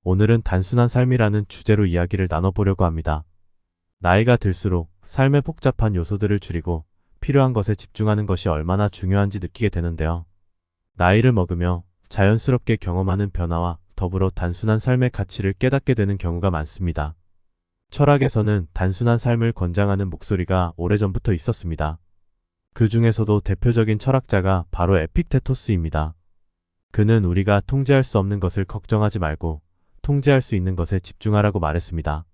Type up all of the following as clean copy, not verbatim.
오늘은 단순한 삶이라는 주제로 이야기를 나눠보려고 합니다. 나이가 들수록 삶의 복잡한 요소들을 줄이고 필요한 것에 집중하는 것이 얼마나 중요한지 느끼게 되는데요. 나이를 먹으며 자연스럽게 경험하는 변화와 더불어 단순한 삶의 가치를 깨닫게 되는 경우가 많습니다. 철학에서는 단순한 삶을 권장하는 목소리가 오래전부터 있었습니다. 그 중에서도 대표적인 철학자가 바로 에픽테토스입니다. 그는 우리가 통제할 수 없는 것을 걱정하지 말고 통제할 수 있는 것에 집중하라고 말했습니다.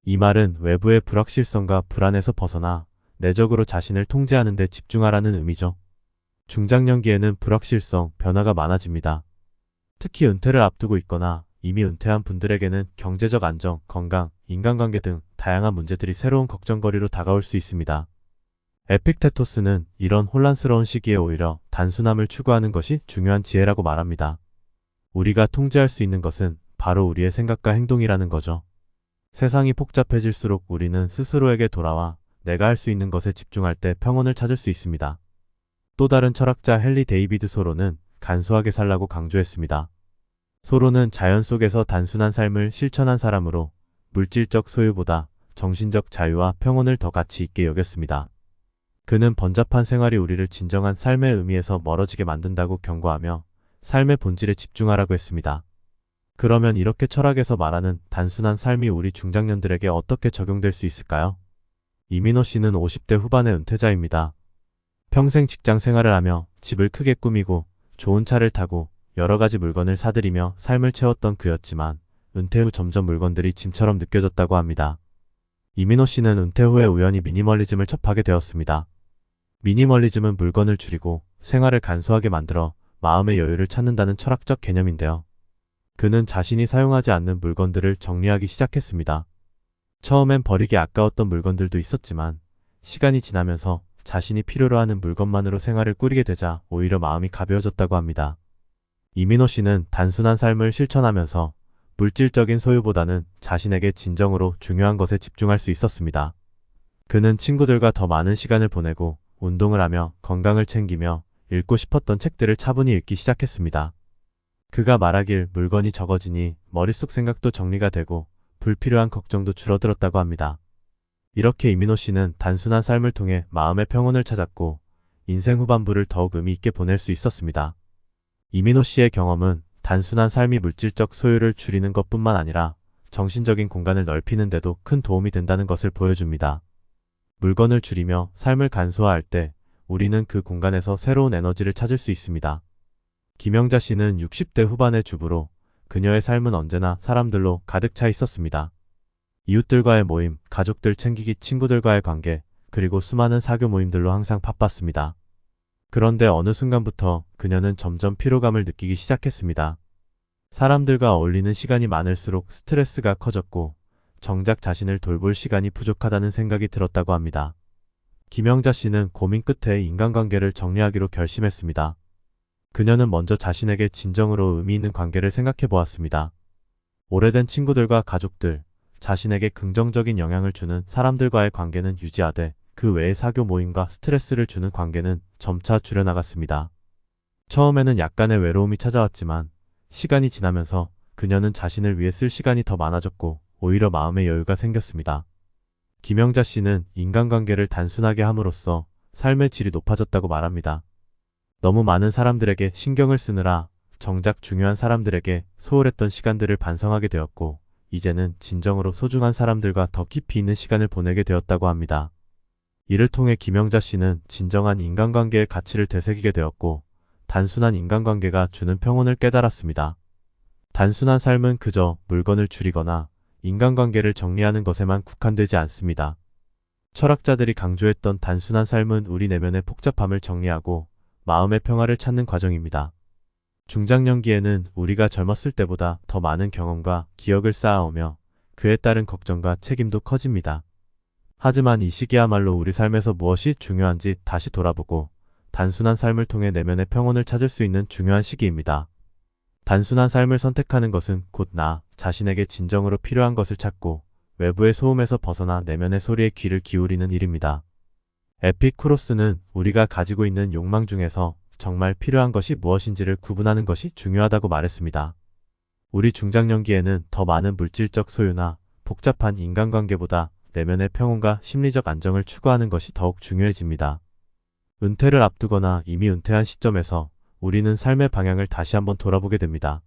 이 말은 외부의 불확실성과 불안에서 벗어나 내적으로 자신을 통제하는 데 집중하라는 의미죠. 중장년기에는 불확실성, 변화가 많아집니다. 특히 은퇴를 앞두고 있거나 이미 은퇴한 분들에게는 경제적 안정, 건강, 인간관계 등 다양한 문제들이 새로운 걱정거리로 다가올 수 있습니다. 에픽테토스는 이런 혼란스러운 시기에 오히려 단순함을 추구하는 것이 중요한 지혜라고 말합니다. 우리가 통제할 수 있는 것은 바로 우리의 생각과 행동이라는 거죠. 세상이 복잡해질수록 우리는 스스로에게 돌아와 내가 할 수 있는 것에 집중할 때 평온을 찾을 수 있습니다. 또 다른 철학자 헨리 데이비드 소로는 간소하게 살라고 강조했습니다. 소로는 자연 속에서 단순한 삶을 실천한 사람으로 물질적 소유보다 정신적 자유와 평온을 더 가치 있게 여겼습니다. 그는 번잡한 생활이 우리를 진정한 삶의 의미에서 멀어지게 만든다고 경고하며 삶의 본질에 집중하라고 했습니다. 그러면 이렇게 철학에서 말하는 단순한 삶이 우리 중장년들에게 어떻게 적용될 수 있을까요? 이민호 씨는 50대 후반의 은퇴자입니다. 평생 직장 생활을 하며 집을 크게 꾸미고 좋은 차를 타고 여러 가지 물건을 사들이며 삶을 채웠던 그였지만 은퇴 후 점점 물건들이 짐처럼 느껴졌다고 합니다. 이민호 씨는 은퇴 후에 우연히 미니멀리즘을 접하게 되었습니다. 미니멀리즘은 물건을 줄이고 생활을 간소하게 만들어 마음의 여유를 찾는다는 철학적 개념인데요. 그는 자신이 사용하지 않는 물건들을 정리하기 시작했습니다. 처음엔 버리기 아까웠던 물건들도 있었지만 시간이 지나면서 자신이 필요로 하는 물건만으로 생활을 꾸리게 되자 오히려 마음이 가벼워졌다고 합니다. 이민호 씨는 단순한 삶을 실천하면서 물질적인 소유보다는 자신에게 진정으로 중요한 것에 집중할 수 있었습니다. 그는 친구들과 더 많은 시간을 보내고 운동을 하며 건강을 챙기며 읽고 싶었던 책들을 차분히 읽기 시작했습니다. 그가 말하길 물건이 적어지니 머릿속 생각도 정리가 되고 불필요한 걱정도 줄어들었다고 합니다. 이렇게 이민호 씨는 단순한 삶을 통해 마음의 평온을 찾았고 인생 후반부를 더욱 의미 있게 보낼 수 있었습니다. 이민호 씨의 경험은 단순한 삶이 물질적 소유를 줄이는 것뿐만 아니라 정신적인 공간을 넓히는 데도 큰 도움이 된다는 것을 보여줍니다. 물건을 줄이며 삶을 간소화할 때 우리는 그 공간에서 새로운 에너지를 찾을 수 있습니다. 김영자 씨는 60대 후반의 주부로 그녀의 삶은 언제나 사람들로 가득 차 있었습니다. 이웃들과의 모임, 가족들 챙기기, 친구들과의 관계, 그리고 수많은 사교 모임들로 항상 바빴습니다. 그런데 어느 순간부터 그녀는 점점 피로감을 느끼기 시작했습니다. 사람들과 어울리는 시간이 많을수록 스트레스가 커졌고 정작 자신을 돌볼 시간이 부족하다는 생각이 들었다고 합니다. 김영자 씨는 고민 끝에 인간관계를 정리하기로 결심했습니다. 그녀는 먼저 자신에게 진정으로 의미 있는 관계를 생각해 보았습니다. 오래된 친구들과 가족들, 자신에게 긍정적인 영향을 주는 사람들과의 관계는 유지하되 그 외의 사교 모임과 스트레스를 주는 관계는 점차 줄여나갔습니다. 처음에는 약간의 외로움이 찾아왔지만 시간이 지나면서 그녀는 자신을 위해 쓸 시간이 더 많아졌고 오히려 마음의 여유가 생겼습니다. 김영자 씨는 인간관계를 단순하게 함으로써 삶의 질이 높아졌다고 말합니다. 너무 많은 사람들에게 신경을 쓰느라 정작 중요한 사람들에게 소홀했던 시간들을 반성하게 되었고 이제는 진정으로 소중한 사람들과 더 깊이 있는 시간을 보내게 되었다고 합니다. 이를 통해 김영자 씨는 진정한 인간관계의 가치를 되새기게 되었고 단순한 인간관계가 주는 평온을 깨달았습니다. 단순한 삶은 그저 물건을 줄이거나 인간관계를 정리하는 것에만 국한되지 않습니다. 철학자들이 강조했던 단순한 삶은 우리 내면의 복잡함을 정리하고 마음의 평화를 찾는 과정입니다. 중장년기에는 우리가 젊었을 때보다 더 많은 경험과 기억을 쌓아오며 그에 따른 걱정과 책임도 커집니다. 하지만 이 시기야말로 우리 삶에서 무엇이 중요한지 다시 돌아보고 단순한 삶을 통해 내면의 평온을 찾을 수 있는 중요한 시기입니다. 단순한 삶을 선택하는 것은 곧 나 자신에게 진정으로 필요한 것을 찾고 외부의 소음에서 벗어나 내면의 소리에 귀를 기울이는 일입니다. 에피쿠로스는 우리가 가지고 있는 욕망 중에서 정말 필요한 것이 무엇인지를 구분하는 것이 중요하다고 말했습니다. 우리 중장년기에는 더 많은 물질적 소유나 복잡한 인간관계보다 내면의 평온과 심리적 안정을 추구하는 것이 더욱 중요해집니다. 은퇴를 앞두거나 이미 은퇴한 시점에서 우리는 삶의 방향을 다시 한번 돌아보게 됩니다.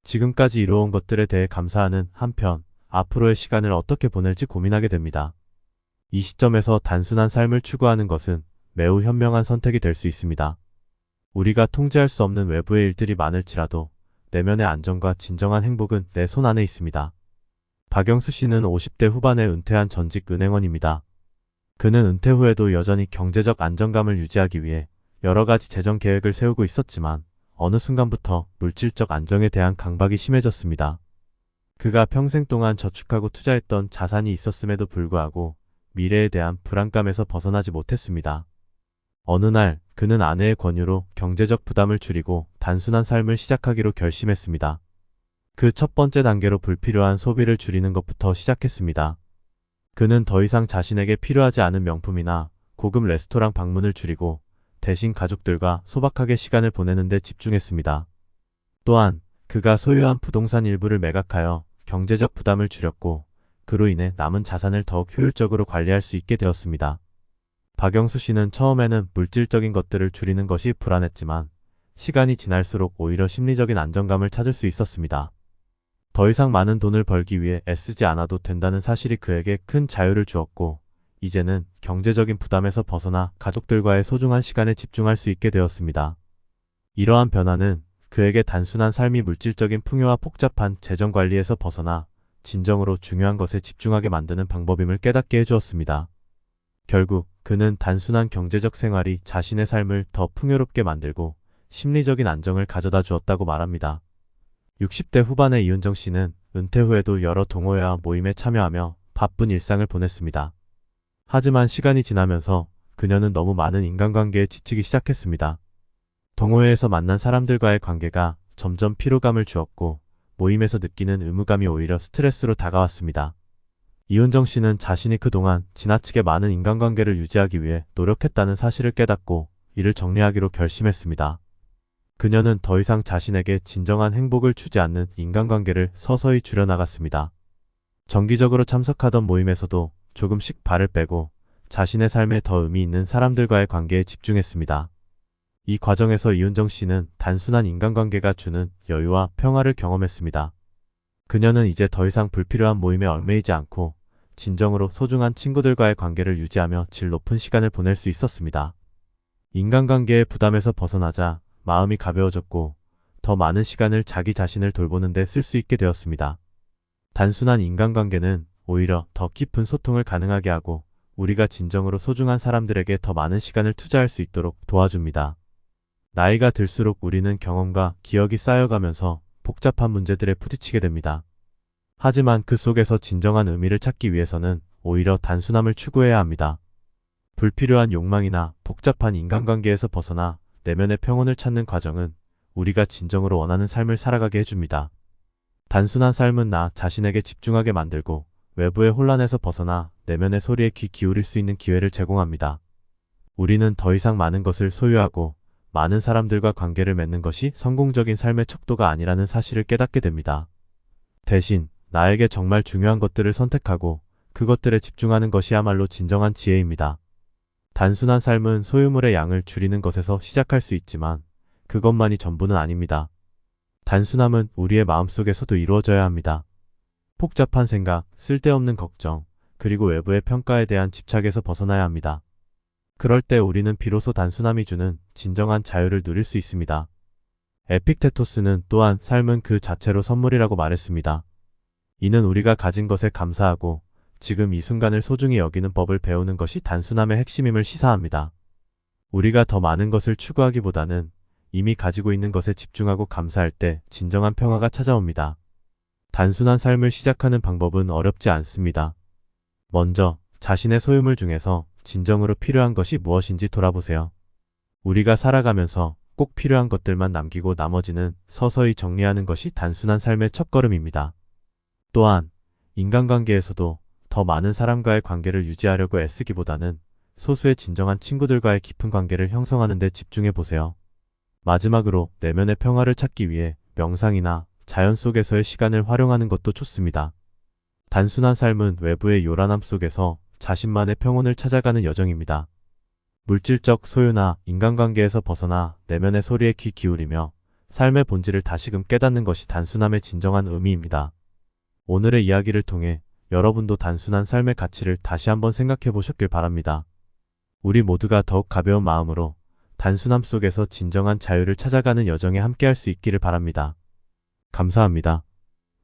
지금까지 이루어온 것들에 대해 감사하는 한편 앞으로의 시간을 어떻게 보낼지 고민하게 됩니다. 이 시점에서 단순한 삶을 추구하는 것은 매우 현명한 선택이 될 수 있습니다. 우리가 통제할 수 없는 외부의 일들이 많을지라도 내면의 안정과 진정한 행복은 내 손 안에 있습니다. 박영수 씨는 50대 후반에 은퇴한 전직 은행원입니다. 그는 은퇴 후에도 여전히 경제적 안정감을 유지하기 위해 여러 가지 재정 계획을 세우고 있었지만 어느 순간부터 물질적 안정에 대한 강박이 심해졌습니다. 그가 평생 동안 저축하고 투자했던 자산이 있었음에도 불구하고 미래에 대한 불안감에서 벗어나지 못했습니다. 어느 날 그는 아내의 권유로 경제적 부담을 줄이고 단순한 삶을 시작하기로 결심했습니다. 그 첫 번째 단계로 불필요한 소비를 줄이는 것부터 시작했습니다. 그는 더 이상 자신에게 필요하지 않은 명품이나 고급 레스토랑 방문을 줄이고 대신 가족들과 소박하게 시간을 보내는 데 집중했습니다. 또한 그가 소유한 부동산 일부를 매각하여 경제적 부담을 줄였고 그로 인해 남은 자산을 더욱 효율적으로 관리할 수 있게 되었습니다. 박영수 씨는 처음에는 물질적인 것들을 줄이는 것이 불안했지만 시간이 지날수록 오히려 심리적인 안정감을 찾을 수 있었습니다. 더 이상 많은 돈을 벌기 위해 애쓰지 않아도 된다는 사실이 그에게 큰 자유를 주었고 이제는 경제적인 부담에서 벗어나 가족들과의 소중한 시간에 집중할 수 있게 되었습니다. 이러한 변화는 그에게 단순한 삶이 물질적인 풍요와 복잡한 재정 관리에서 벗어나 진정으로 중요한 것에 집중하게 만드는 방법임을 깨닫게 해주었습니다. 결국 그는 단순한 경제적 생활이 자신의 삶을 더 풍요롭게 만들고 심리적인 안정을 가져다 주었다고 말합니다. 60대 후반의 이은정 씨는 은퇴 후에도 여러 동호회와 모임에 참여하며 바쁜 일상을 보냈습니다. 하지만 시간이 지나면서 그녀는 너무 많은 인간관계에 지치기 시작했습니다. 동호회에서 만난 사람들과의 관계가 점점 피로감을 주었고 모임에서 느끼는 의무감이 오히려 스트레스로 다가왔습니다. 이은정 씨는 자신이 그동안 지나치게 많은 인간관계를 유지하기 위해 노력했다는 사실을 깨닫고 이를 정리하기로 결심했습니다. 그녀는 더 이상 자신에게 진정한 행복을 주지 않는 인간관계를 서서히 줄여나갔습니다. 정기적으로 참석하던 모임에서도 조금씩 발을 빼고 자신의 삶에 더 의미 있는 사람들과의 관계에 집중했습니다. 이 과정에서 이은정 씨는 단순한 인간관계가 주는 여유와 평화를 경험했습니다. 그녀는 이제 더 이상 불필요한 모임에 얽매이지 않고 진정으로 소중한 친구들과의 관계를 유지하며 질 높은 시간을 보낼 수 있었습니다. 인간관계의 부담에서 벗어나자 마음이 가벼워졌고 더 많은 시간을 자기 자신을 돌보는 데 쓸 수 있게 되었습니다. 단순한 인간관계는 오히려 더 깊은 소통을 가능하게 하고 우리가 진정으로 소중한 사람들에게 더 많은 시간을 투자할 수 있도록 도와줍니다. 나이가 들수록 우리는 경험과 기억이 쌓여가면서 복잡한 문제들에 부딪히게 됩니다. 하지만 그 속에서 진정한 의미를 찾기 위해서는 오히려 단순함을 추구해야 합니다. 불필요한 욕망이나 복잡한 인간관계에서 벗어나 내면의 평온을 찾는 과정은 우리가 진정으로 원하는 삶을 살아가게 해줍니다. 단순한 삶은 나 자신에게 집중하게 만들고 외부의 혼란에서 벗어나 내면의 소리에 귀 기울일 수 있는 기회를 제공합니다. 우리는 더 이상 많은 것을 소유하고 많은 사람들과 관계를 맺는 것이 성공적인 삶의 척도가 아니라는 사실을 깨닫게 됩니다. 대신 나에게 정말 중요한 것들을 선택하고 그것들에 집중하는 것이야말로 진정한 지혜입니다. 단순한 삶은 소유물의 양을 줄이는 것에서 시작할 수 있지만 그것만이 전부는 아닙니다. 단순함은 우리의 마음속에서도 이루어져야 합니다. 복잡한 생각, 쓸데없는 걱정, 그리고 외부의 평가에 대한 집착에서 벗어나야 합니다. 그럴 때 우리는 비로소 단순함이 주는 진정한 자유를 누릴 수 있습니다. 에픽테토스는 또한 삶은 그 자체로 선물이라고 말했습니다. 이는 우리가 가진 것에 감사하고 지금 이 순간을 소중히 여기는 법을 배우는 것이 단순함의 핵심임을 시사합니다. 우리가 더 많은 것을 추구하기보다는 이미 가지고 있는 것에 집중하고 감사할 때 진정한 평화가 찾아옵니다. 단순한 삶을 시작하는 방법은 어렵지 않습니다. 먼저 자신의 소유물 중에서 진정으로 필요한 것이 무엇인지 돌아보세요. 우리가 살아가면서 꼭 필요한 것들만 남기고 나머지는 서서히 정리하는 것이 단순한 삶의 첫걸음입니다. 또한 인간관계에서도 더 많은 사람과의 관계를 유지하려고 애쓰기보다는 소수의 진정한 친구들과의 깊은 관계를 형성하는 데 집중해 보세요. 마지막으로 내면의 평화를 찾기 위해 명상이나 자연 속에서의 시간을 활용하는 것도 좋습니다. 단순한 삶은 외부의 요란함 속에서 자신만의 평온을 찾아가는 여정입니다. 물질적 소유나 인간관계에서 벗어나 내면의 소리에 귀 기울이며 삶의 본질을 다시금 깨닫는 것이 단순함의 진정한 의미입니다. 오늘의 이야기를 통해 여러분도 단순한 삶의 가치를 다시 한번 생각해 보셨길 바랍니다. 우리 모두가 더욱 가벼운 마음으로 단순함 속에서 진정한 자유를 찾아가는 여정에 함께할 수 있기를 바랍니다. 감사합니다.